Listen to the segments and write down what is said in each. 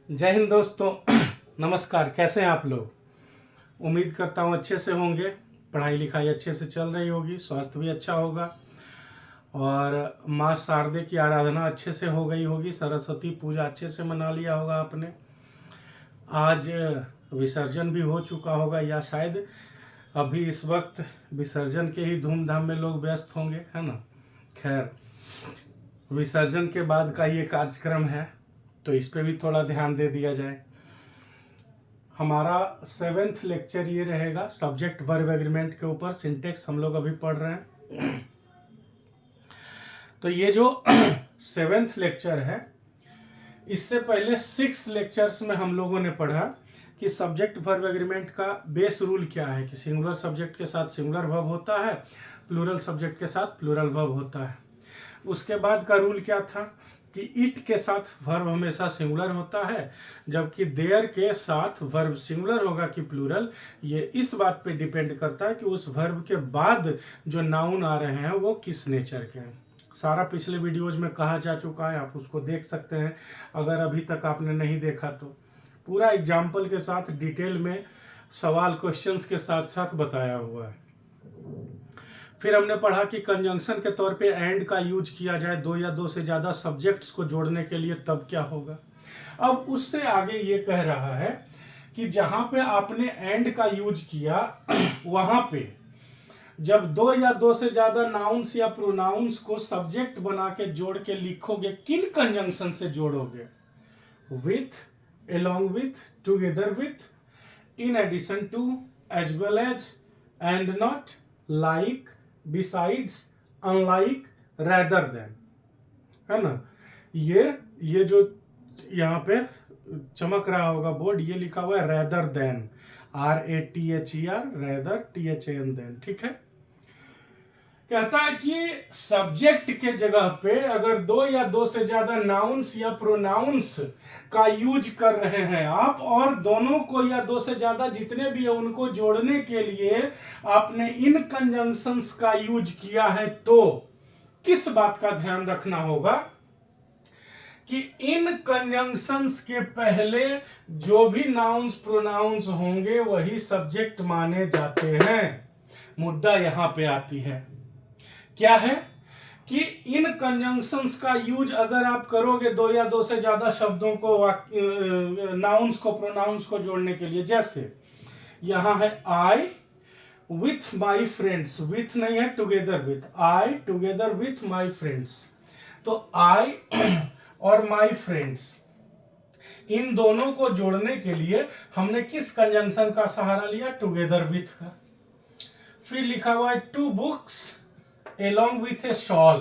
जय हिंद दोस्तों। नमस्कार। कैसे हैं आप लोग? उम्मीद करता हूँ अच्छे से होंगे। पढ़ाई लिखाई अच्छे से चल रही होगी, स्वास्थ्य भी अच्छा होगा और माँ शारदे की आराधना अच्छे से हो गई होगी। सरस्वती पूजा अच्छे से मना लिया होगा आपने। आज विसर्जन भी हो चुका होगा या शायद अभी इस वक्त विसर्जन के ही धूमधाम में लोग व्यस्त होंगे, है ना। खैर, विसर्जन के बाद का ये कार्यक्रम है तो इस पे भी थोड़ा ध्यान दे दिया जाए। हमारा 7th लेक्चर ये रहेगा सब्जेक्ट वर्ब एग्रीमेंट के ऊपर। सिंटेक्स हम लोग अभी पढ़ रहे हैं। तो ये जो 7th लेक्चर है, इससे पहले 6 लेक्चर्स में हम लोगों ने पढ़ा कि सब्जेक्ट वर्ब एग्रीमेंट का बेस रूल क्या है कि सिंगुलर सब्जेक्ट के साथ सिंगुलर वर्ब होता है, प्लूरल सब्जेक्ट के साथ प्लूरल वर्ब होता है। उसके बाद का रूल क्या था कि इट के साथ वर्ब हमेशा सिंगुलर होता है, जबकि देयर के साथ वर्ब सिंगुलर होगा कि प्लूरल, ये इस बात पे डिपेंड करता है कि उस वर्ब के बाद जो नाउन आ रहे हैं वो किस नेचर के हैं। सारा पिछले वीडियोज में कहा जा चुका है, आप उसको देख सकते हैं अगर अभी तक आपने नहीं देखा तो। पूरा एग्जाम्पल के साथ डिटेल में सवाल क्वेश्चंस के साथ साथ बताया हुआ है। फिर हमने पढ़ा कि कंजंक्शन के तौर पे एंड का यूज किया जाए दो या दो से ज्यादा सब्जेक्ट्स को जोड़ने के लिए, तब क्या होगा। अब उससे आगे ये कह रहा है कि जहां पे आपने एंड का यूज किया वहां पे जब दो या दो से ज्यादा नाउन्स या प्रोनाउंस को सब्जेक्ट बना के जोड़ के लिखोगे, किन कंजंक्शन से जोड़ोगे? With, along with, together with, in addition to, as well as, and not, like, besides, unlike, rather than, है ना। ये जो यहाँ पे चमक रहा होगा बोर्ड, ये लिखा हुआ है rather than, RATHER, rather THAN then, ठीक है। कहता है कि सब्जेक्ट के जगह पे अगर दो या दो से ज्यादा नाउन्स या प्रोनाउंस का यूज कर रहे हैं आप, और दोनों को या दो से ज्यादा जितने भी है उनको जोड़ने के लिए आपने इन कंजंक्शंस का यूज किया है, तो किस बात का ध्यान रखना होगा कि इन कंजंक्शंस के पहले जो भी नाउन्स प्रोनाउंस होंगे वही सब्जेक्ट माने जाते हैं। मुद्दा यहां पे आती है, क्या है कि इन कंजंक्शंस का यूज अगर आप करोगे दो या दो से ज्यादा शब्दों को, नाउन्स को प्रोनाउंस को जोड़ने के लिए, जैसे यहां है आई विथ माई फ्रेंड्स, विथ नहीं है together with, I together with my friends, तो आई और माई फ्रेंड्स, इन दोनों को जोड़ने के लिए हमने किस कंजंक्शन का सहारा लिया? टुगेदर विथ का। फिर लिखा हुआ है two books along with a shawl,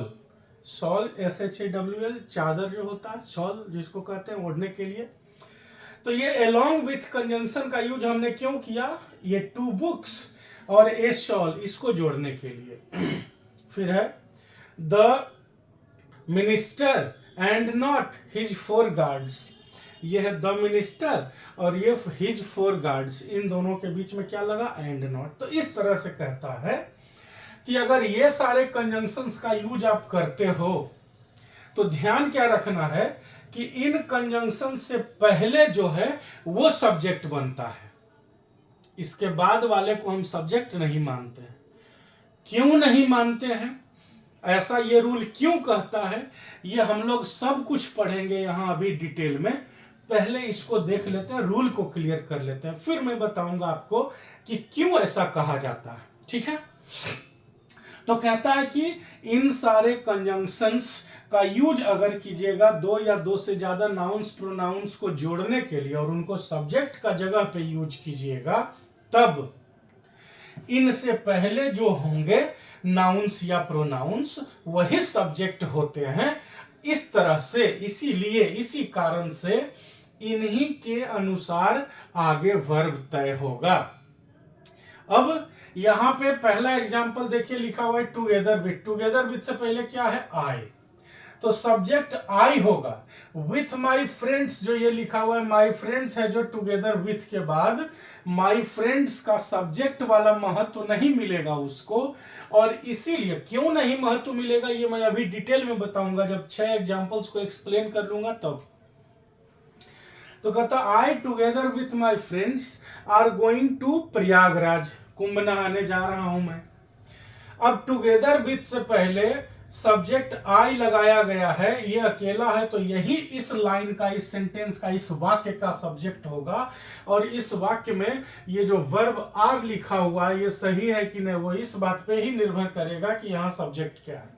shawl SHAWL, चादर जो होता है, शॉल जिसको कहते हैं ओढ़ने के लिए। तो ये along with कंजंक्शन का यूज हमने क्यों किया? ये टू बुक्स और ए शॉल, इसको जोड़ने के लिए। फिर है the minister and not his four guards, ये है द मिनिस्टर और ये हिज फोर गार्ड्स, इन दोनों के बीच में क्या लगा? And not. तो इस तरह से कहता है कि अगर ये सारे कंजंक्शंस का यूज आप करते हो तो ध्यान क्या रखना है कि इन कंजंक्शन से पहले जो है वो सब्जेक्ट बनता है, इसके बाद वाले को हम सब्जेक्ट नहीं मानते हैं। क्यों नहीं मानते हैं? ऐसा ये रूल क्यों कहता है, ये हम लोग सब कुछ पढ़ेंगे यहां अभी डिटेल में। पहले इसको देख लेते हैं, रूल को क्लियर कर लेते हैं, फिर मैं बताऊंगा आपको कि क्यों ऐसा कहा जाता है, ठीक है। तो कहता है कि इन सारे कंजंक्शंस का यूज अगर कीजिएगा दो या दो से ज्यादा नाउन्स प्रोनाउंस को जोड़ने के लिए और उनको सब्जेक्ट का जगह पे यूज कीजिएगा, तब इनसे पहले जो होंगे नाउन्स या प्रोनाउंस वही सब्जेक्ट होते हैं। इस तरह से, इसीलिए, इसी कारण से इन्हीं के अनुसार आगे वर्ब तय होगा। अब यहां पे पहला एग्जांपल देखिए, लिखा हुआ है टुगेदर विथ। टुगेदर विथ से पहले क्या है? आई, तो सब्जेक्ट आई होगा। विथ माई फ्रेंड्स, जो ये लिखा हुआ है माई फ्रेंड्स है, जो टुगेदर विथ के बाद माई फ्रेंड्स का सब्जेक्ट वाला महत्व नहीं मिलेगा उसको, और इसीलिए क्यों नहीं महत्व मिलेगा ये मैं अभी डिटेल में बताऊंगा जब 6 एग्जांपल्स को एक्सप्लेन कर लूंगा तब। तो कहता I together with my friends are going to Prayagraj, Kumbh नहाने जा रहा हूं मैं। अब टुगेदर विथ से पहले सब्जेक्ट आई लगाया गया है, ये अकेला है, तो यही इस लाइन का, इस सेंटेंस का, इस वाक्य का सब्जेक्ट होगा। और इस वाक्य में ये जो वर्ब आर लिखा हुआ है ये सही है कि नहीं, वो इस बात पे ही निर्भर करेगा कि यहाँ सब्जेक्ट क्या है।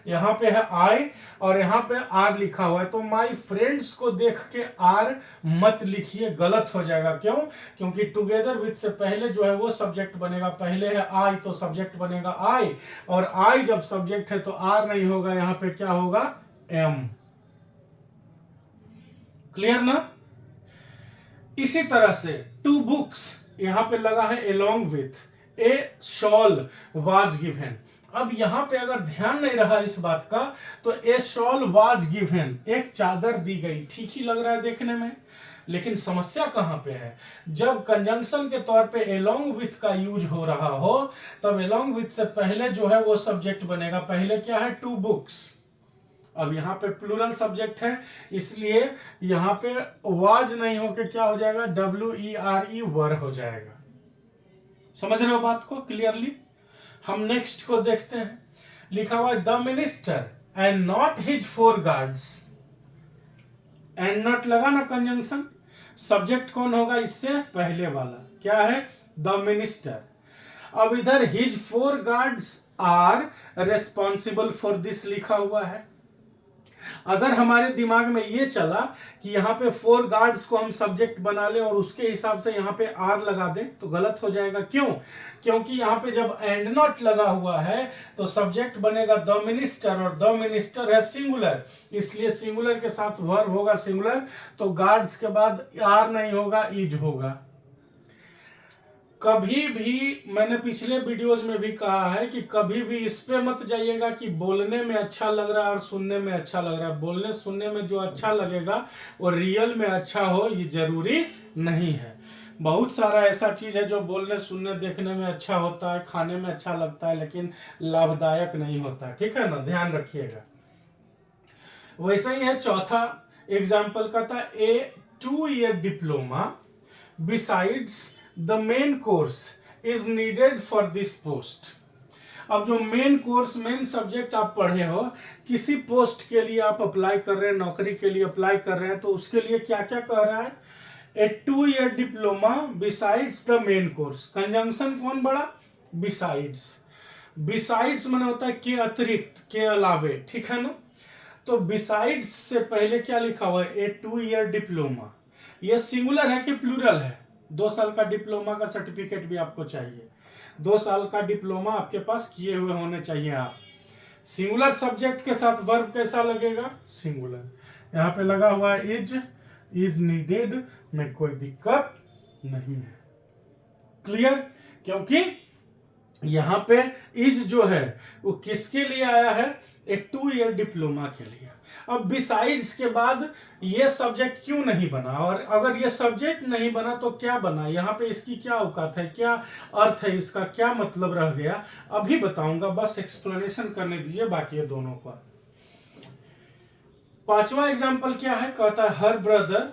यहाँ पे है आई और यहाँ पे आर लिखा हुआ है, तो माई फ्रेंड्स को देख के आर मत लिखिए, गलत हो जाएगा। क्यों? क्योंकि टुगेदर विथ से पहले जो है वो सब्जेक्ट बनेगा, पहले है आई तो सब्जेक्ट बनेगा आई, और आई जब सब्जेक्ट है तो आर नहीं होगा, यहाँ पे क्या होगा, एम। क्लियर ना? इसी तरह से टू बुक्स यहां पे लगा है along with, A shawl was given. अब यहां पे अगर ध्यान नहीं रहा इस बात का तो ए शॉल वाज गिवन, एक चादर दी गई, ठीक ही लग रहा है देखने में, लेकिन समस्या कहां पे है, जब कंजंक्शन के तौर पे एलोंग विथ का यूज हो रहा हो तब एलोंग विथ से पहले जो है वो सब्जेक्ट बनेगा। पहले क्या है, टू बुक्स। अब यहाँ पे प्लूरल सब्जेक्ट है इसलिए यहाँ पे वाज नहीं होके क्या हो जाएगा, WERE, वर हो जाएगा। समझ रहे हो बात को क्लियरली? हम नेक्स्ट को देखते हैं। लिखा हुआ है the minister and not his 4 guards. And not लगा ना कंजंक्शन, सब्जेक्ट कौन होगा इससे पहले वाला, क्या है, द मिनिस्टर। अब इधर his 4 guards are responsible for this लिखा हुआ है। अगर हमारे दिमाग में ये चला कि यहाँ पे 4 गार्ड्स को हम सब्जेक्ट बना लें और उसके हिसाब से यहाँ पे आर लगा दें तो गलत हो जाएगा। क्यों? क्योंकि यहाँ पे जब एंड नॉट लगा हुआ है तो सब्जेक्ट बनेगा द मिनिस्टर, और द मिनिस्टर है सिंगुलर, इसलिए सिंगुलर के साथ वर्ब होगा सिंगुलर, तो गार्ड्स के बाद आर नहीं होगा, इज होगा। कभी भी मैंने पिछले वीडियोस में भी कहा है कि कभी भी इस पे मत जाइएगा कि बोलने में अच्छा लग रहा है और सुनने में अच्छा लग रहा है। बोलने सुनने में जो अच्छा लगेगा वो रियल में अच्छा हो ये जरूरी नहीं है। बहुत सारा ऐसा चीज है जो बोलने सुनने देखने में अच्छा होता है, खाने में अच्छा लगता है, लेकिन लाभदायक नहीं होता। ठीक है ना, ध्यान रखिएगा। वैसा ही है चौथा एग्जाम्पल का था ए 2 year diploma besides the main course is needed for this post. अब जो मेन कोर्स, मेन सब्जेक्ट आप पढ़े हो, किसी पोस्ट के लिए आप अप्लाई कर रहे हैं, नौकरी के लिए अप्लाई कर रहे हैं, तो उसके लिए क्या क्या कह रहा है, ए 2 year diploma besides the main course. Conjunction कौन बड़ा, बिसाइड्स। बिसाइड्स माने होता है के अतिरिक्त, के अलावे, ठीक है ना। तो बिसाइड्स से पहले क्या लिखा हुआ है, ए 2 ईयर डिप्लोमा। ये सिंगुलर है कि प्लूरल है? 2 साल का डिप्लोमा का सर्टिफिकेट भी आपको चाहिए, 2 साल का डिप्लोमा आपके पास किए हुए होने चाहिए आप। सिंगुलर सब्जेक्ट के साथ वर्ब कैसा लगेगा, सिंगुलर। यहाँ पे लगा हुआ है इज नीडेड में कोई दिक्कत नहीं है। क्लियर? क्योंकि यहाँ पे इज जो है वो किसके लिए आया है, एक 2 ईयर डिप्लोमा के लिए। अब बिसाइड्स के बाद ये सब्जेक्ट क्यों नहीं बना, और अगर ये सब्जेक्ट नहीं बना तो क्या बना, यहाँ पे इसकी क्या औकात है, क्या अर्थ है इसका, क्या मतलब रह गया, अभी बताऊंगा, बस एक्सप्लेनेशन करने दीजिए बाकी ये दोनों का। 5वां एग्जाम्पल क्या है, कहता है her brother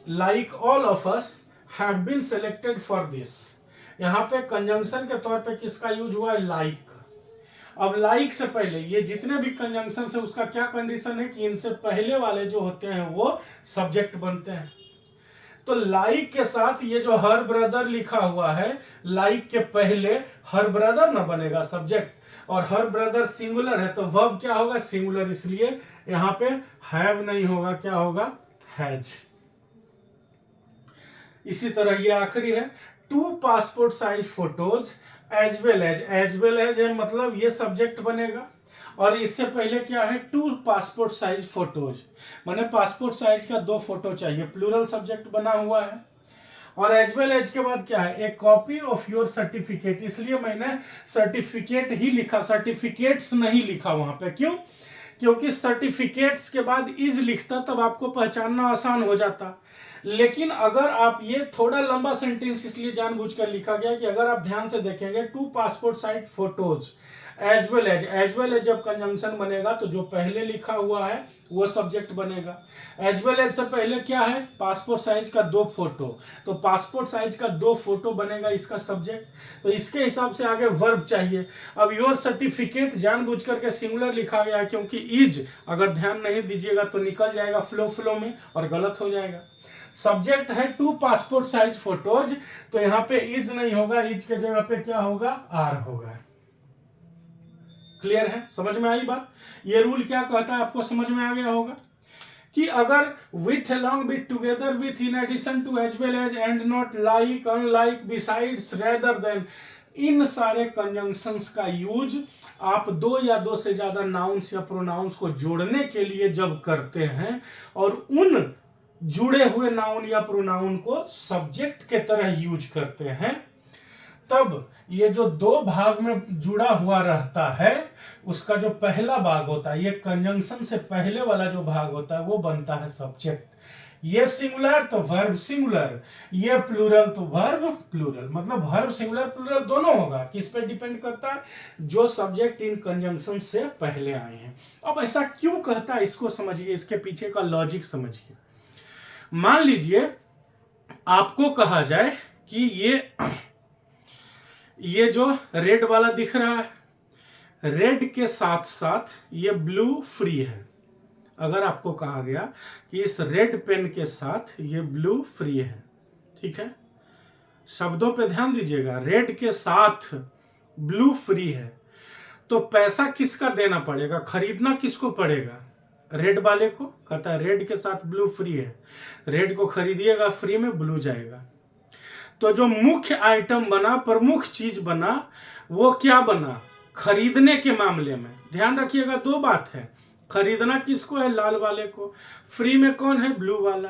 like all of us have been selected for this. यहाँ पे कंजंक्शन के तौर पे किसका यूज हुआ है, लाइक। अब लाइक से पहले ये जितने भी कंजंक्शन है उसका क्या कंडीशन है कि इनसे पहले वाले जो होते हैं वो सब्जेक्ट बनते हैं। तो लाइक के साथ ये जो हर ब्रदर लिखा हुआ है, लाइक के पहले हर ब्रदर ना बनेगा सब्जेक्ट, और हर ब्रदर सिंगुलर है तो वर्ब क्या होगा, सिंगुलर, इसलिए यहां पे हैव नहीं होगा, क्या होगा, हैज। इसी तरह ये आखिरी है 2 passport size photos as well as है, मतलब ये सब्जेक्ट बनेगा। और इससे पहले क्या है, 2 पासपोर्ट साइज फोटोज, माने पासपोर्ट साइज का 2 फोटो चाहिए, प्लूरल सब्जेक्ट बना हुआ है। और एज वेल एज के बाद क्या है, ए कॉपी ऑफ योर सर्टिफिकेट, इसलिए मैंने सर्टिफिकेट ही लिखा, सर्टिफिकेट्स नहीं लिखा वहां पे। क्यों? क्योंकि सर्टिफिकेट्स के बाद इज लिखता तब आपको पहचानना आसान हो जाता। लेकिन अगर आप, ये थोड़ा लंबा सेंटेंस इसलिए जानबूझकर लिखा गया कि अगर आप ध्यान से देखेंगे 2 passport size photos, as well as जब कंजंक्शन बनेगा तो जो पहले लिखा हुआ है वो सब्जेक्ट बनेगा। एज वेल एज से पहले क्या है, पासपोर्ट साइज का 2 फोटो, तो पासपोर्ट साइज का 2 फोटो बनेगा इसका सब्जेक्ट। तो इसके हिसाब से आगे वर्ब चाहिए। अब योर सर्टिफिकेट जानबूझ करके सिंगुलर लिखा गया है क्योंकि इज अगर ध्यान नहीं दीजिएगा तो निकल जाएगा फ्लो में और गलत हो जाएगा। सब्जेक्ट है 2 पासपोर्ट साइज फोटोज, तो यहाँ पे इज नहीं होगा, इज के जगह पे क्या होगा, आर होगा। क्लियर है, समझ में आई बात। ये रूल क्या कहता है आपको समझ में आ गया होगा कि अगर with along with together with in addition to as well as and not like unlike besides rather than, इन सारे कंजंक्शंस का यूज आप 2 या 2 से ज्यादा नाउन्स या प्रोनाउंस को जोड़ने के लिए जब करते हैं और उन जुड़े हुए नाउन या प्रोनाउन को सब्जेक्ट के तरह यूज करते हैं, तब ये जो 2 भाग में जुड़ा हुआ रहता है उसका जो पहला भाग होता है, ये कंजंक्शन से पहले वाला जो भाग होता है वो बनता है सब्जेक्ट। ये सिंगुलर तो वर्ब सिंगुलर, ये प्लूरल तो वर्ब प्लूरल, मतलब वर्ब सिंगुलर प्लूरल दोनों होगा। किस पे डिपेंड करता है, जो सब्जेक्ट इन कंजंक्शन से पहले आए हैं। अब ऐसा क्यों कहता है इसको समझिए, इसके पीछे का लॉजिक समझिए। मान लीजिए आपको कहा जाए कि ये जो रेड वाला दिख रहा है, रेड के साथ साथ ये ब्लू फ्री है। अगर आपको कहा गया कि इस रेड पेन के साथ ये ब्लू फ्री है, ठीक है, शब्दों पे ध्यान दीजिएगा, रेड के साथ ब्लू फ्री है, तो पैसा किसका देना पड़ेगा, खरीदना किसको पड़ेगा, रेड वाले को। कहता है रेड के साथ ब्लू फ्री है, रेड को खरीदिएगा फ्री में ब्लू जाएगा। तो जो मुख्य आइटम बना, प्रमुख चीज बना, वो क्या बना, खरीदने के मामले में ध्यान रखिएगा 2 बात है, खरीदना किसको है, लाल वाले को, फ्री में कौन है, ब्लू वाला।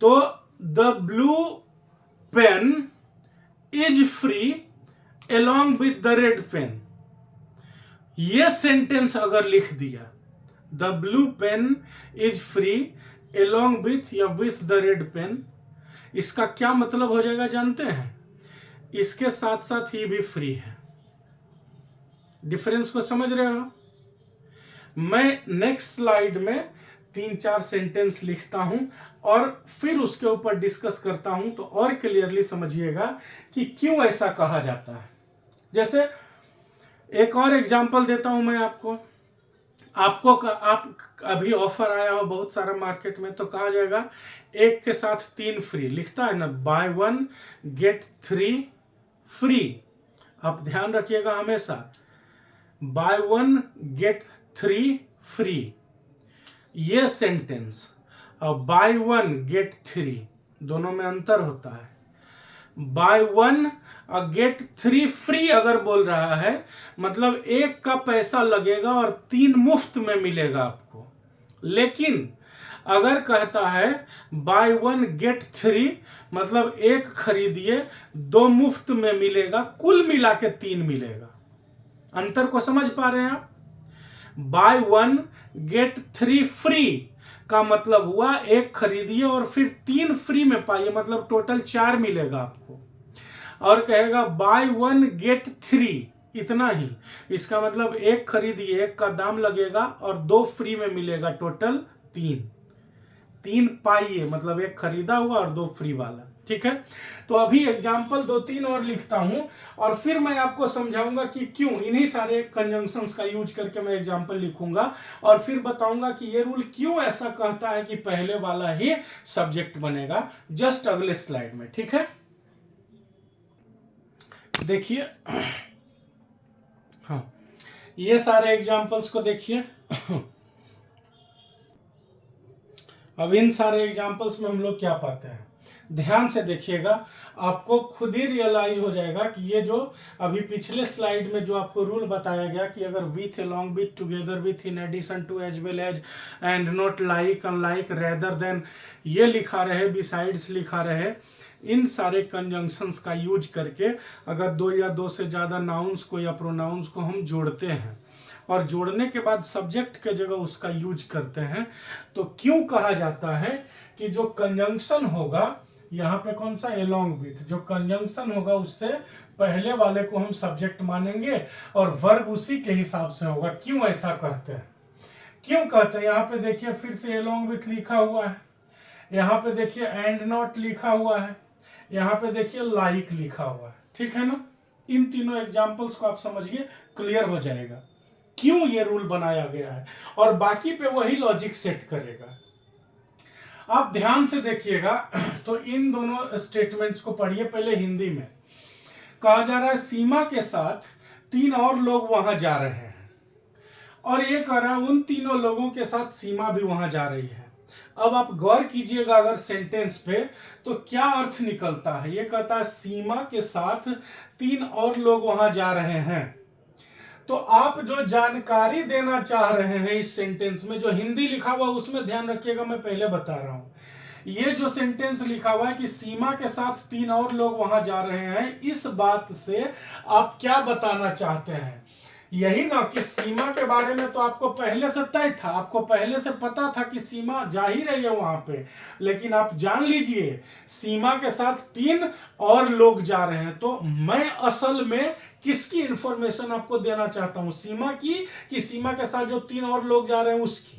तो the blue pen is free along with the red pen, ये सेंटेंस अगर लिख दिया, the blue pen is free along with या with the red pen, इसका क्या मतलब हो जाएगा जानते हैं, इसके साथ साथ ये भी फ्री है। डिफरेंस को समझ रहे हो। मैं नेक्स्ट स्लाइड में 3-4 सेंटेंस लिखता हूं और फिर उसके ऊपर डिस्कस करता हूं, तो और क्लियरली समझिएगा कि क्यों ऐसा कहा जाता है। जैसे एक और एग्जांपल देता हूं मैं आपको आप अभी ऑफर आया हो बहुत सारा मार्केट में, तो कहा जाएगा 1 के साथ 3 फ्री, लिखता है ना, बाय 1 गेट 3 फ्री। आप ध्यान रखिएगा हमेशा, बाय 1 गेट 3 फ्री, ये सेंटेंस और बाय 1 गेट 3 दोनों में अंतर होता है। बाय 1 और गेट 3 फ्री अगर बोल रहा है मतलब 1 का पैसा लगेगा और 3 मुफ्त में मिलेगा आपको। लेकिन अगर कहता है बाय 1 गेट 3 मतलब 1 खरीदिए 2 मुफ्त में मिलेगा, कुल मिला के 3 मिलेगा। अंतर को समझ पा रहे हैं आप। बाय 1 गेट 3 फ्री का मतलब हुआ 1 खरीदिए और फिर 3 फ्री में पाइए, मतलब टोटल 4 मिलेगा आपको। और कहेगा बाय 1 गेट 3, इतना ही, इसका मतलब 1 खरीदिए, 1 का दाम लगेगा और 2 फ्री में मिलेगा, टोटल 3 पाइए, मतलब 1 खरीदा हुआ और 2 फ्री वाला। ठीक है, तो अभी एग्जाम्पल 2-3 और लिखता हूं और फिर मैं आपको समझाऊंगा कि क्यों, इन्हीं सारे कंजंक्शंस का यूज करके मैं एग्जाम्पल लिखूंगा और फिर बताऊंगा कि ये रूल क्यों ऐसा कहता है कि पहले वाला ही सब्जेक्ट बनेगा, जस्ट अगले स्लाइड में। ठीक है, देखिए, हाँ, ये सारे एग्जाम्पल्स को देखिए। अब इन सारे एग्जाम्पल्स में हम लोग क्या पाते हैं, ध्यान से देखिएगा, आपको खुद ही रियलाइज हो जाएगा कि ये जो अभी पिछले स्लाइड में जो आपको रूल बताया गया कि अगर with, along with, together with, in addition to, as well as, and not like, unlike, rather than, ये लिखा रहे, बिसाइड्स लिखा रहे, इन सारे कंजंक्शंस का यूज करके अगर 2 या 2 से ज़्यादा नाउन्स को या प्रोनाउंस को हम जोड़ते हैं और जोड़ने के बाद सब्जेक्ट के जगह उसका यूज करते हैं, तो क्यों कहा जाता है कि जो कंजंक्शन होगा यहाँ पे कौन सा, एलोंग विथ। जो कंजंक्शन होगा उससे पहले वाले को हम सब्जेक्ट मानेंगे और वर्ब उसी के हिसाब से होगा। क्यों ऐसा कहते हैं, क्यों कहते हैं? यहाँ पे देखिए फिर से एलोंग विथ लिखा हुआ है, यहाँ पे देखिए एंड नॉट लिखा हुआ है, यहाँ पे देखिए लाइक लिखा हुआ है, ठीक है ना। इन तीनों एग्जाम्पल्स को आप समझिए, क्लियर हो जाएगा क्यों ये रूल बनाया गया है, और बाकी पे वही लॉजिक सेट करेगा। आप ध्यान से देखिएगा तो इन दोनों स्टेटमेंट्स को पढ़िए। पहले हिंदी में कहा जा रहा है सीमा के साथ 3 और लोग वहां जा रहे हैं, और ये कह रहा है उन तीनों लोगों के साथ सीमा भी वहां जा रही है। अब आप गौर कीजिएगा अगर सेंटेंस पे, तो क्या अर्थ निकलता है। ये कहता है सीमा के साथ 3 और लोग वहां जा रहे हैं। तो आप जो जानकारी देना चाह रहे हैं इस सेंटेंस में, जो हिंदी लिखा हुआ उसमें ध्यान रखिएगा, मैं पहले बता रहा हूं। ये जो सेंटेंस लिखा हुआ है कि सीमा के साथ 3 और लोग वहां जा रहे हैं, इस बात से आप क्या बताना चाहते हैं? यही ना कि सीमा के बारे में तो आपको पहले से तय था, आपको पहले से पता था कि सीमा जा ही रही है वहां पे, लेकिन आप जान लीजिए सीमा के साथ 3 और लोग जा रहे हैं। तो मैं असल में किसकी इंफॉर्मेशन आपको देना चाहता हूं, सीमा की कि सीमा के साथ जो 3 और लोग जा रहे हैं उसकी?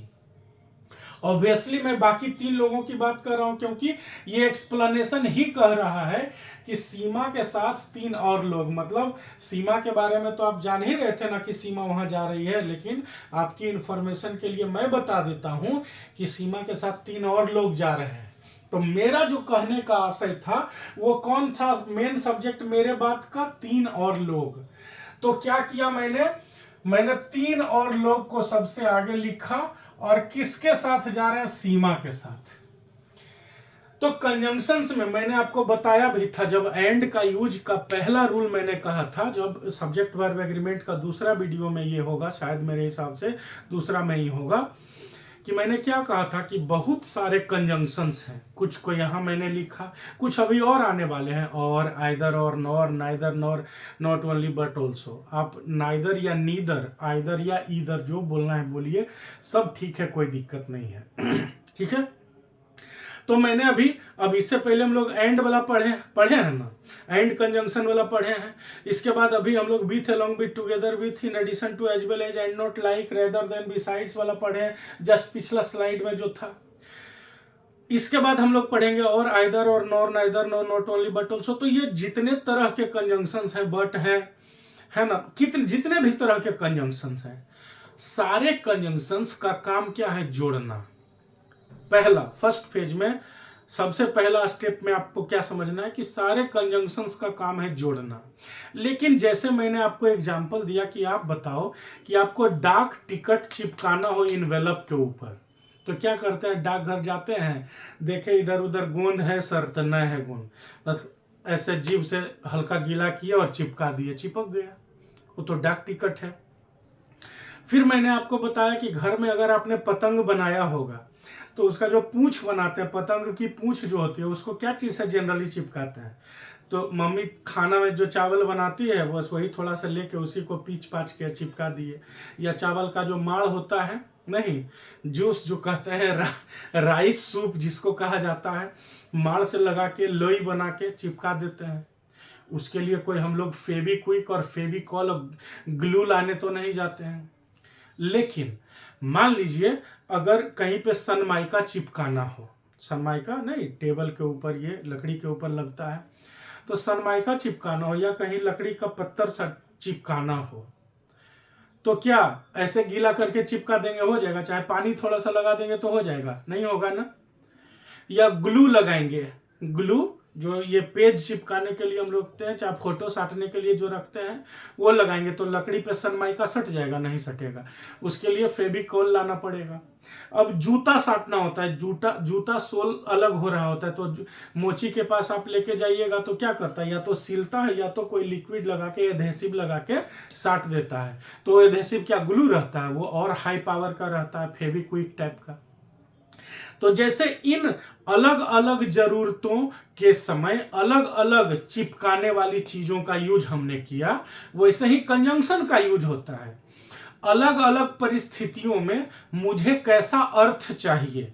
ऑब्वियसली मैं बाकी 3 लोगों की बात कर रहा हूं, क्योंकि ये एक्सप्लेनेशन ही कह रहा है कि सीमा के साथ 3 और लोग, मतलब सीमा के बारे में तो आप जान ही रहे थे ना कि सीमा वहां जा रही है, लेकिन आपकी इंफॉर्मेशन के लिए मैं बता देता हूं कि सीमा के साथ 3 और लोग जा रहे हैं। तो मेरा जो कहने का आशय था वो कौन था, मेन सब्जेक्ट मेरे बात का 3 और लोग। तो क्या किया मैंने 3 और लोग को सबसे आगे लिखा, और किसके साथ जा रहे हैं, सीमा के साथ। तो कंजंक्शंस में मैंने आपको बताया भी था, जब एंड का यूज का पहला रूल मैंने कहा था, जब सब्जेक्ट वर्ब एग्रीमेंट का दूसरा वीडियो में ये होगा, शायद मेरे हिसाब से दूसरा में ही होगा, कि मैंने क्या कहा था कि बहुत सारे कंजंक्शंस हैं। कुछ को यहाँ मैंने लिखा, कुछ अभी और आने वाले हैं, और आइदर और nor, neither nor, not only but also. आप नाइदर या नीदर, आइदर या ईदर, जो बोलना है बोलिए, सब ठीक है, कोई दिक्कत नहीं है। ठीक है। तो मैंने अब इससे पहले हम लोग एंड वाला पढ़े हैं ना, एंड कंजंक्शन वाला पढ़े हैं। इसके बाद अभी हम लोग with, along with, together with, in addition to, as well as, and not, like, rather than, besides वाला पढ़े हैं, जस्ट पिछला स्लाइड में जो था। इसके बाद हम लोग पढ़ेंगे और, आइदर और, nor, neither nor, not only but also. तो ये जितने तरह के कंजंक्शंस हैं, बट है ना, जितने भी तरह के कंजंक्शंस हैं, सारे कंजंक्शंस का काम क्या है, जोड़ना। पहला फर्स्ट फेज में सबसे पहला स्टेप में आपको क्या समझना है कि सारे कंजंक्शंस का काम है जोड़ना। लेकिन जैसे मैंने आपको एग्जांपल दिया कि आप बताओ कि आपको डाक टिकट चिपकाना हो इनवेलप के ऊपर, तो क्या करते हैं, डाकघर जाते हैं, देखे इधर उधर गोंद है सर तो न है गोंद, बस ऐसे जीभ से हल्का गीला किया और चिपका दिए, चिपक गया, वो तो डाक टिकट है। फिर मैंने आपको बताया कि घर में अगर आपने पतंग बनाया होगा तो उसका जो पूंछ बनाते हैं, पतंग की पूंछ जो होती है, उसको क्या चीज़ से जनरली चिपकाते हैं? तो मम्मी खाना में जो चावल बनाती है बस वही थोड़ा सा लेके उसी को पीच पाच के चिपका दिए। या चावल का जो माड़ होता है, नहीं जूस जो कहते हैं, राइस सूप जिसको कहा जाता है, माड़ से लगा के लोई बना के चिपका देते हैं। उसके लिए कोई हम लोग फेविक्विक और फेविकॉल और ग्लू लाने तो नहीं जाते हैं। लेकिन मान लीजिए अगर कहीं पे सनमाइका चिपकाना हो, सनमाइका नहीं, टेबल के ऊपर, ये लकड़ी के ऊपर लगता है, तो सनमाइका चिपकाना हो, या कहीं लकड़ी का पत्थर चिपकाना हो, तो क्या ऐसे गीला करके चिपका देंगे, हो जाएगा? चाहे पानी थोड़ा सा लगा देंगे तो हो जाएगा? नहीं होगा ना। या ग्लू लगाएंगे, ग्लू जो ये पेज चिपकाने के लिए हम रखते हैं, चाहे फोटो साटने के लिए जो रखते हैं, वो लगाएंगे तो लकड़ी पे सनमाइका सट जाएगा? नहीं सटेगा, उसके लिए फेविकॉल लाना पड़ेगा। अब जूता साटना होता है, जूता सोल अलग हो रहा होता है, तो मोची के पास आप लेके जाइएगा तो क्या करता है, या तो सीलता है या तो कोई लिक्विड लगा के, एडहेसिव लगा के साट देता है। तो एडहेसिव क्या ग्लू रहता है, वो और हाई पावर का रहता है, फेविक्विक टाइप का। तो जैसे इन अलग अलग जरूरतों के समय अलग अलग चिपकाने वाली चीजों का यूज हमने किया, वैसे ही कंजंक्शन का यूज होता है। अलग अलग परिस्थितियों में मुझे कैसा अर्थ चाहिए,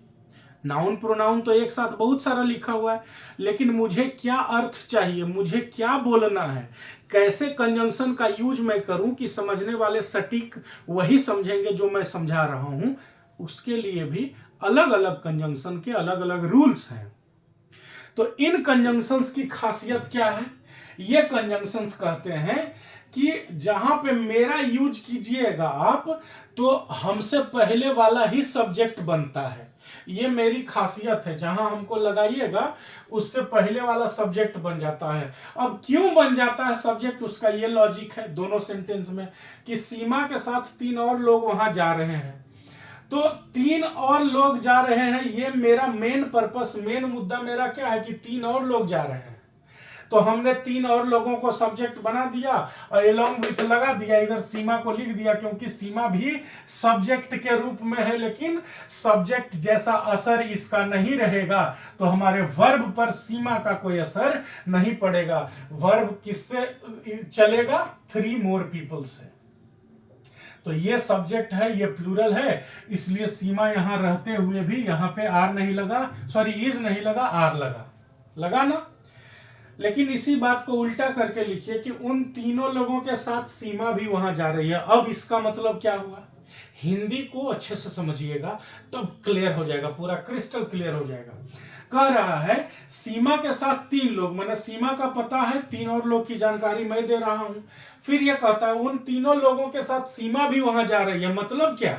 नाउन प्रोनाउन तो एक साथ बहुत सारा लिखा हुआ है, लेकिन मुझे क्या अर्थ चाहिए, मुझे क्या बोलना है, कैसे कंजंक्शन का यूज मैं करूं कि समझने वाले सटीक वही समझेंगे जो मैं समझा रहा हूं, उसके लिए भी अलग अलग कंजंक्शन के अलग अलग रूल्स हैं। तो इन कंजंक्शंस की खासियत क्या है? ये कंजंक्शंस कहते हैं कि जहां पे मेरा यूज कीजिएगा आप, तो हमसे पहले वाला ही सब्जेक्ट बनता है। ये मेरी खासियत है, जहां हमको लगाइएगा उससे पहले वाला सब्जेक्ट बन जाता है। अब क्यों बन जाता है सब्जेक्ट, उसका ये लॉजिक है दोनों सेंटेंस में कि सीमा के साथ 3 और लोग वहां जा रहे हैं, तो 3 और लोग जा रहे हैं, ये मेरा मेन पर्पस, मेन मुद्दा मेरा क्या है कि 3 और लोग जा रहे हैं। तो हमने 3 और लोगों को सब्जेक्ट बना दिया और एलोंग विथ लगा दिया, इधर सीमा को लिख दिया, क्योंकि सीमा भी सब्जेक्ट के रूप में है, लेकिन सब्जेक्ट जैसा असर इसका नहीं रहेगा, तो हमारे वर्ब पर सीमा का कोई असर नहीं पड़ेगा। वर्ब किससे चलेगा? 3 मोर पीपल से। तो ये सब्जेक्ट है, ये प्लूरल है, इसलिए सीमा यहां रहते हुए भी यहां पे आर नहीं लगा, सॉरी इज नहीं लगा, आर लगा ना। लेकिन इसी बात को उल्टा करके लिखिए कि उन तीनों लोगों के साथ सीमा भी वहां जा रही है। अब इसका मतलब क्या हुआ? हिंदी को अच्छे से समझिएगा, तब क्लियर हो जाएगा, पूरा क्रिस्टल क्लियर हो जाएगा। कह रहा है सीमा के साथ 3 लोग, मैंने सीमा का पता है, 3 और लोग की जानकारी मैं दे रहा हूं। फिर यह कहता है उन तीनों लोगों के साथ सीमा भी वहां जा रही है। मतलब क्या?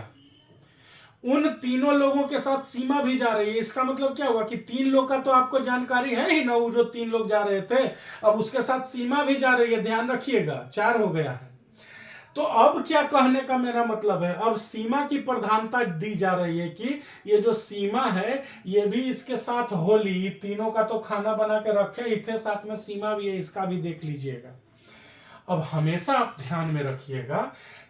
उन तीनों लोगों के साथ सीमा भी जा रही है। इसका मतलब क्या हुआ कि 3 लोग का तो आपको जानकारी है ही ना, वो जो 3 लोग जा रहे थे, अब उसके साथ सीमा भी जा रही है, ध्यान रखिएगा, 4 हो गया है। तो अब क्या कहने का मेरा मतलब है, अब सीमा की प्रधानता दी जा रही है कि ये जो सीमा है ये भी इसके साथ होली, तीनों का तो खाना बना के रखे इतने, साथ में सीमा भी है, इसका भी देख लीजिएगा। अब हमेशा आप ध्यान में रखिएगा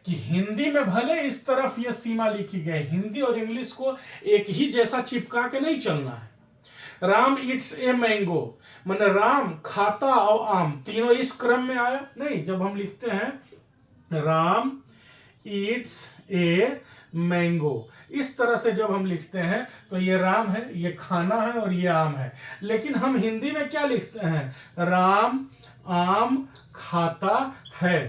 कि हिंदी में भले इस तरफ ये सीमा लिखी गई, हिंदी और इंग्लिश को एक ही जैसा चिपका के नहीं चलना है। राम ईट्स ए मैंगो, माने राम खाता और आम, तीनों इस क्रम में आया नहीं। जब हम लिखते हैं राम ईट्स ए मैंगो, इस तरह से जब हम लिखते हैं तो ये राम है, ये खाना है और ये आम है। लेकिन हम हिंदी में क्या लिखते हैं? राम आम खाता है।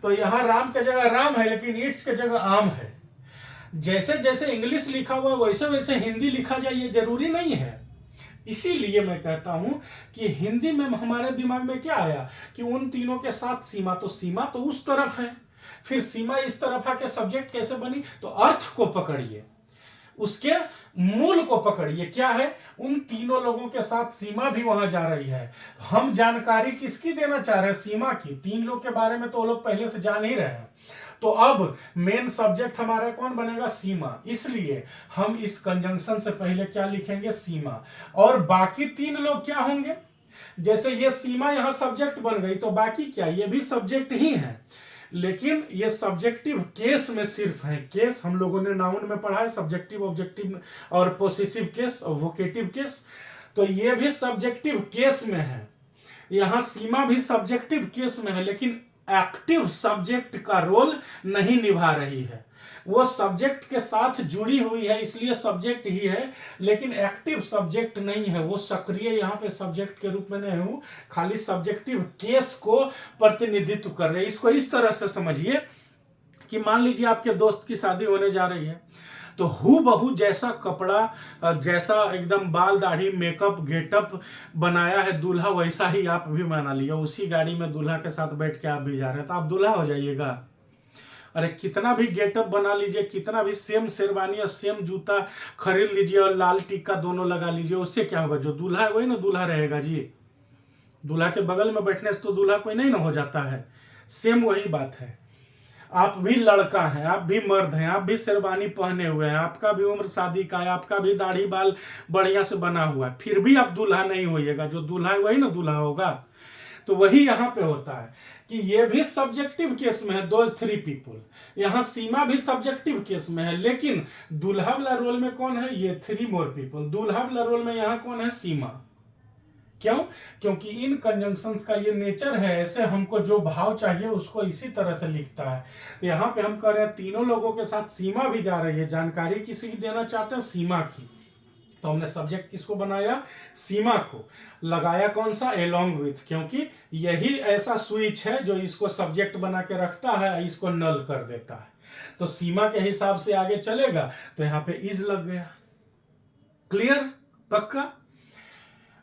तो यहां राम के जगह राम है, लेकिन ईट्स के जगह आम है। जैसे जैसे इंग्लिश लिखा हुआ वैसे वैसे हिंदी लिखा जाए, ये जरूरी नहीं है। इसीलिए मैं कहता हूं कि हिंदी में हमारे दिमाग में क्या आया कि उन तीनों के साथ सीमा, तो सीमा तो उस तरफ है, फिर सीमा इस तरफ आके सब्जेक्ट कैसे बनी? तो अर्थ को पकड़िए, उसके मूल को पकड़िए। क्या है? उन तीनों लोगों के साथ सीमा भी वहां जा रही है। हम जानकारी किसकी देना चाह रहे हैं? सीमा की। 3 लोग के बारे में तो वो लोग पहले से जान ही रहे हैं। तो अब मेन सब्जेक्ट हमारा कौन बनेगा? सीमा। इसलिए हम इस कंजंक्शन से पहले क्या लिखेंगे? सीमा। और बाकी 3 लोग क्या होंगे? जैसे ये सीमा यहां सब्जेक्ट बन गई, तो बाकी क्या? ये भी सब्जेक्ट ही है, लेकिन ये सब्जेक्टिव केस में सिर्फ है। केस हम लोगों ने नाउन में पढ़ा है, सब्जेक्टिव, ऑब्जेक्टिव और पोसेसिव केस और वोकेटिव केस। तो ये भी सब्जेक्टिव केस में है। यहां सीमा भी सब्जेक्टिव केस में है, लेकिन एक्टिव सब्जेक्ट का रोल नहीं निभा रही है। वो सब्जेक्ट के साथ जुड़ी हुई है, इसलिए सब्जेक्ट ही है, लेकिन एक्टिव सब्जेक्ट नहीं है। वो सक्रिय यहाँ पे सब्जेक्ट के रूप में नहीं हूं, खाली सब्जेक्टिव केस को प्रतिनिधित्व कर रहे हैं। इसको इस तरह से समझिए कि मान लीजिए आपके दोस्त की शादी होने जा रही है, तो हूबहू जैसा कपड़ा, जैसा एकदम बाल दाढ़ी मेकअप गेटअप बनाया है दूल्हा, वैसा ही आप भी बना लिया। उसी गाड़ी में दूल्हा के साथ बैठ के आप भी जा रहे हैं, तो आप दूल्हा हो जाइएगा। अरे कितना भी गेटअप बना लीजिए, कितना भी सेम शेरवानी और सेम जूता खरीद लीजिए और लाल टीका दोनों लगा लीजिए, उससे क्या होगा? जो दूल्हा है वही ना दूल्हा रहेगा जी। दूल्हा के बगल में बैठने से तो दूल्हा कोई नहीं ना हो जाता है। सेम वही बात है। आप भी लड़का हैं, आप भी मर्द हैं, आप भी शेरवानी पहने हुए हैं, आपका भी उम्र शादी का है, आपका भी दाढ़ी बाल बढ़िया से बना हुआ है, फिर भी आप दूल्हा नहीं होइएगा। जो दूल्हा है वही ना दूल्हा होगा। तो वही यहां पे होता है कि ये भी सब्जेक्टिव केस में है, दोज 3 पीपल। यहां सीमा भी सब्जेक्टिव केस में है, लेकिन दूल्हा वाला रोल में कौन है? ये 3 मोर पीपल। दूल्हा वाला रोल में यहां कौन है? सीमा। क्यों? क्योंकि इन कंजंक्शंस का ये नेचर है, ऐसे हमको जो भाव चाहिए उसको इसी तरह से लिखता है। तो यहाँ पे हम कह रहे हैं तीनों लोगों के साथ सीमा भी जा रही है। जानकारी किसी की देना चाहते हैं? सीमा की। तो हमने सब्जेक्ट किसको बनाया, सीमा को, लगाया कौन सा, एलोंग विथ, क्योंकि यही ऐसा स्विच है जो इसको सब्जेक्ट बना के रखता है, इसको नल कर देता है। तो सीमा के हिसाब से आगे चलेगा, तो यहां पे इज लग गया। क्लियर, पक्का।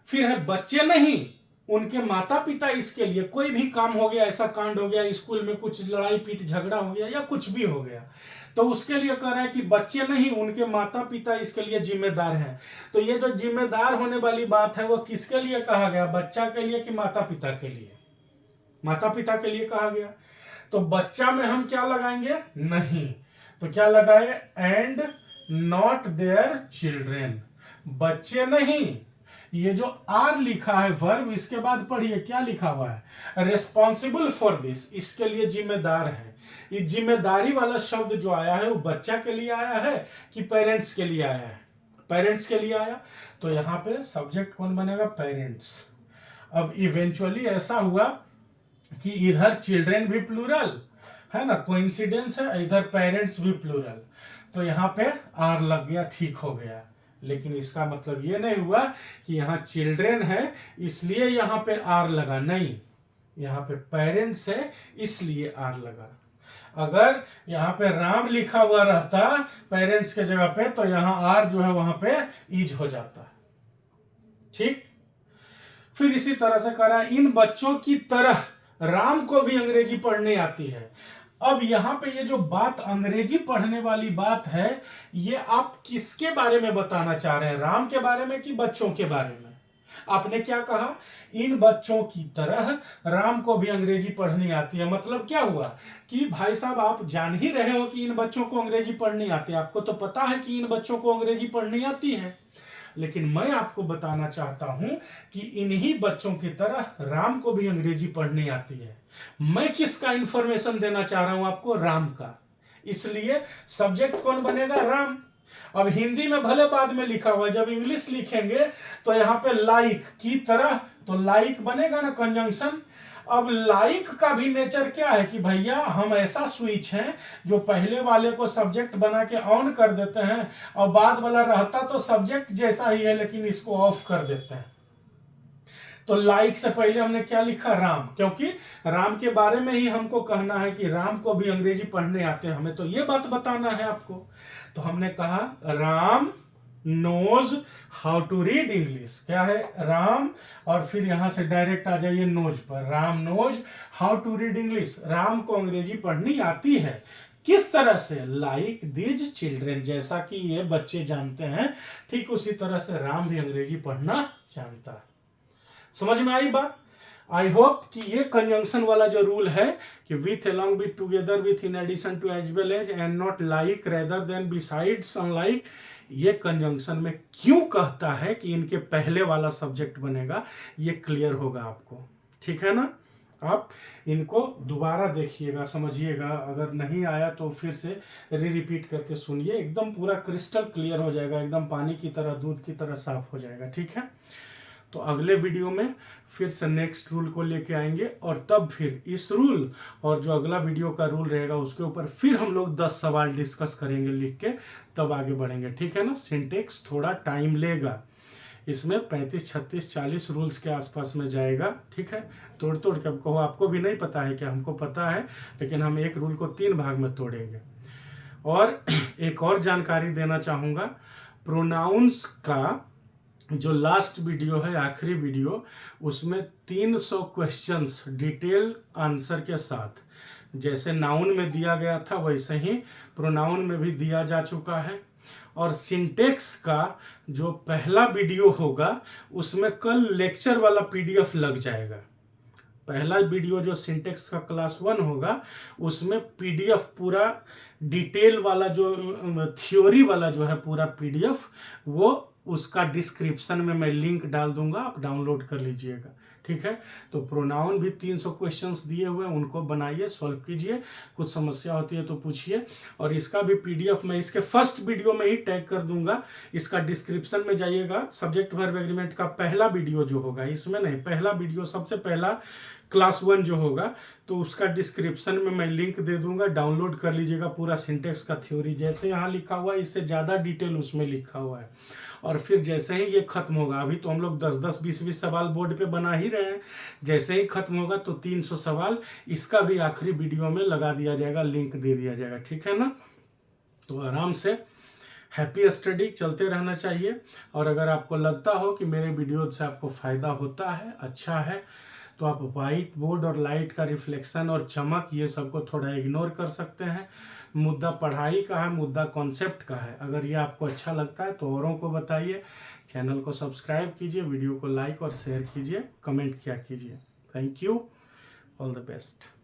फिर है बच्चे नहीं, उनके माता पिता इसके लिए, कोई भी काम हो गया, ऐसा कांड हो गया, स्कूल में कुछ लड़ाई पीट झगड़ा हो गया या कुछ भी हो गया, तो उसके लिए कह रहा है कि बच्चे नहीं, उनके माता पिता इसके लिए जिम्मेदार हैं। तो ये जो जिम्मेदार होने वाली बात है वो किसके लिए कहा गया, बच्चा के लिए कि माता पिता के लिए, माता पिता के लिए कहा गया। तो बच्चा में हम क्या लगाएंगे, नहीं, तो क्या लगाए, एंड नॉट देयर चिल्ड्रेन, बच्चे नहीं। ये जो आर लिखा है वर्ब, इसके बाद पढ़िए क्या लिखा हुआ है, रेस्पॉन्सिबल फॉर दिस, इसके लिए जिम्मेदार है। ये जिम्मेदारी वाला शब्द जो आया है वो बच्चा के लिए आया है कि पेरेंट्स के लिए आया है, पेरेंट्स के लिए आया। तो यहां पे सब्जेक्ट कौन बनेगा, पेरेंट्स। अब इवेंचुअली ऐसा हुआ कि इधर चिल्ड्रेन भी प्लूरल है ना, कोइंसिडेंस है, इधर पेरेंट्स भी प्लूरल, तो यहाँ पे आर लग गया, ठीक हो गया। लेकिन इसका मतलब ये नहीं हुआ कि यहाँ चिल्ड्रेन है इसलिए यहाँ पे आर लगा, नहीं, यहाँ पे पेरेंट्स है इसलिए आर लगा। अगर यहाँ पे राम लिखा हुआ रहता पेरेंट्स के जगह पे, तो यहाँ आर जो है वहां पे इज हो जाता। ठीक। फिर इसी तरह से करा, इन बच्चों की तरह राम को भी अंग्रेजी पढ़ने आती है। अब यहां पे ये जो बात अंग्रेजी पढ़ने वाली बात है, ये आप किसके बारे में बताना चाह रहे हैं, राम के बारे में कि बच्चों के बारे में? आपने क्या कहा, इन बच्चों की तरह राम को भी अंग्रेजी पढ़नी आती है। मतलब क्या हुआ कि भाई साहब आप जान ही रहे हो कि इन बच्चों को अंग्रेजी पढ़नी आती है, आपको तो पता है कि इन बच्चों को अंग्रेजी पढ़नी आती है, लेकिन मैं आपको बताना चाहता हूं कि इन्हीं बच्चों की तरह राम को भी अंग्रेजी पढ़नी आती है। मैं किसका इंफॉर्मेशन देना चाह रहा हूं आपको, राम का, इसलिए सब्जेक्ट कौन बनेगा, राम। अब हिंदी में भले बाद में लिखा हुआ, जब इंग्लिश लिखेंगे तो यहां पे लाइक की तरह, तो लाइक बनेगा ना, कंजंक्शन। अब लाइक का भी नेचर क्या है कि भैया हम ऐसा स्विच हैं जो पहले वाले को सब्जेक्ट बना के ऑन कर देते हैं और बाद वाला रहता तो सब्जेक्ट जैसा ही है लेकिन इसको ऑफ कर देते हैं। तो लाइक से पहले हमने क्या लिखा, राम, क्योंकि राम के बारे में ही हमको कहना है कि राम को भी अंग्रेजी पढ़ने आते हैं, हमें तो ये बात बताना है आपको। तो हमने कहा Ram knows how to read English, क्या है, राम, और फिर यहां से डायरेक्ट आ जाइए नोज पर, Ram knows how to read English, Ram को अंग्रेजी पढ़नी आती है। किस तरह से, लाइक दीज चिल्ड्रेन, जैसा कि ये बच्चे जानते हैं ठीक उसी तरह से राम भी अंग्रेजी पढ़ना जानता है। समझ में आई बात? आई होप कि ये कंजंक्शन वाला जो रूल है कि with, along with, together with, in addition to, as well as, and not like, rather than, besides, unlike, ये कंजंक्शन में क्यों कहता है कि इनके पहले वाला सब्जेक्ट बनेगा, ये क्लियर होगा आपको, ठीक है ना। आप इनको दोबारा देखिएगा, समझिएगा, अगर नहीं आया तो फिर से रिपीट करके सुनिए, एकदम पूरा क्रिस्टल क्लियर हो जाएगा, एकदम पानी की तरह, दूध की तरह साफ हो जाएगा, ठीक है। तो अगले वीडियो में फिर से नेक्स्ट रूल को लेके आएंगे, और तब फिर इस रूल और जो अगला वीडियो का रूल रहेगा उसके ऊपर फिर हम लोग 10 सवाल डिस्कस करेंगे लिख के, तब आगे बढ़ेंगे, ठीक है ना। सिंटेक्स थोड़ा टाइम लेगा, इसमें 35, 36, 40 रूल्स के आसपास में जाएगा, ठीक है। तोड़ तोड़ के कहो, आपको भी नहीं पता है क्या, हमको पता है, लेकिन हम एक रूल को 3 भाग में तोड़ेंगे। और एक और जानकारी देना चाहूँगा, प्रोनाउंस का जो लास्ट वीडियो है, आखिरी वीडियो, उसमें 300 क्वेश्चंस डिटेल आंसर के साथ, जैसे नाउन में दिया गया था वैसे ही प्रोनाउन में भी दिया जा चुका है। और सिंटेक्स का जो पहला वीडियो होगा उसमें कल लेक्चर वाला पीडीएफ लग जाएगा। पहला वीडियो जो सिंटेक्स का क्लास 1 होगा उसमें पीडीएफ पूरा डिटेल वाला, जो थ्योरी वाला जो है पूरा पीडीएफ, वो उसका डिस्क्रिप्शन में मैं लिंक डाल दूंगा, आप डाउनलोड कर लीजिएगा, ठीक है। तो प्रोनाउन भी 300 क्वेश्चंस दिए हुए हैं, उनको बनाइए, सॉल्व कीजिए, कुछ समस्या होती है तो पूछिए। और इसका भी PDF मैं इसके फर्स्ट वीडियो में ही टैग कर दूंगा, इसका डिस्क्रिप्शन में जाइएगा। सब्जेक्ट वर्ब एग्रीमेंट का पहला वीडियो जो होगा, इसमें नहीं, पहला वीडियो सबसे पहला क्लास 1 जो होगा, तो उसका डिस्क्रिप्शन में मैं लिंक दे दूंगा, डाउनलोड कर लीजिएगा। पूरा सिंटेक्स का थ्योरी जैसे यहाँ लिखा हुआ है, इससे ज़्यादा डिटेल उसमें लिखा हुआ है। और फिर जैसे ही ये खत्म होगा, अभी तो हम लोग 10-10, 20-20 सवाल बोर्ड पे बना ही रहे हैं, जैसे ही खत्म होगा तो 300 सवाल इसका भी आखिरी वीडियो में लगा दिया जाएगा, लिंक दे दिया जाएगा, ठीक है ना। तो आराम से हैप्पी स्टडी चलते रहना चाहिए। और अगर आपको लगता हो कि मेरे वीडियो से आपको फ़ायदा होता है, अच्छा है, तो आप वाइट बोर्ड और लाइट का रिफ्लेक्शन और चमक ये सबको थोड़ा इग्नोर कर सकते हैं। मुद्दा पढ़ाई का है, मुद्दा कॉन्सेप्ट का है। अगर ये आपको अच्छा लगता है तो औरों को बताइए, चैनल को सब्सक्राइब कीजिए, वीडियो को लाइक और शेयर कीजिए, कमेंट किया कीजिए। Thank you, all the best.